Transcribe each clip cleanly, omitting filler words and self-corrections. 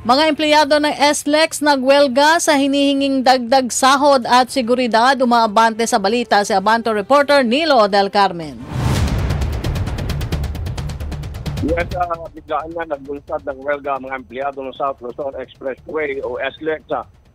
Mga empleyado ng SLEX nagwelga sa hinihinging dagdag sahod at seguridad. Umaabante sa balita si Abante reporter Nilo Del Carmen. Yes, biglaan na nagbunsad ng welga ang mga empleyado ng South Luzon Expressway o SLEX.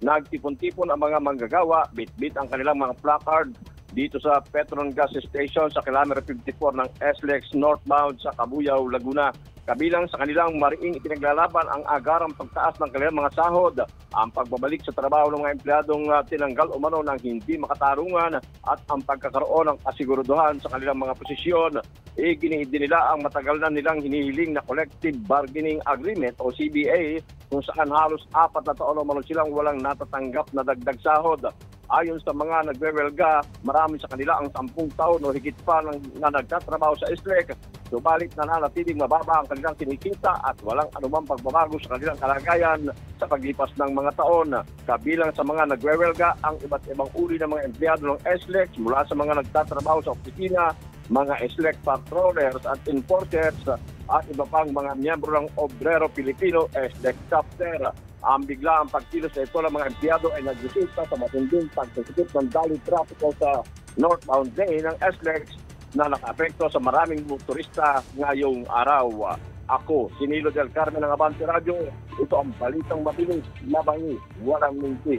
Nagtipon-tipon ang mga manggagawa, bit-bit ang kanilang mga placard dito sa Petron Gas Station sa kilometer 54 ng SLEX northbound sa Cabuyao, Laguna. Kabilang sa kanilang mariing ipinaglalaban ang agarang pagtaas ng kanilang mga sahod, ang pagbabalik sa trabaho ng mga empleyadong tinanggal umano ng hindi makatarungan at ang pagkakaroon ng asiguruduhan sa kanilang mga posisyon. Ginihid din nila ang matagal na nilang hinihiling na Collective Bargaining Agreement o CBA kung saan halos 4 na taon umano silang walang natatanggap na dagdag sahod. Ayon sa mga nagwewelga, marami sa kanila ang 10 taon o higit pa na nagtatrabaho sa SLEX. Subalit nananatiling mababa ang kanilang kinikita at walang anumang pagbabago sa kanilang kalagayan sa paglipas ng mga taon. Kabilang sa mga nagwewelga ang iba't ibang uri ng mga empleyado ng SLEX mula sa mga nagtatrabaho sa opisina, mga SLEX patrollers at enforcers at iba pang mga miyembro ng Obrero Pilipino SLEX chapter. Ang bigla ang pagkilos sa ito ng mga empleyado ay nagresulta sa matinding pagsisikip ng daily traffic sa northbound lane ng SLEX na nakaapekto sa maraming motorista ngayong araw. Ako, si Nilo Del Carmen ng Abante Radio. Ito ang balitang mabilis, mabangi, walang minti.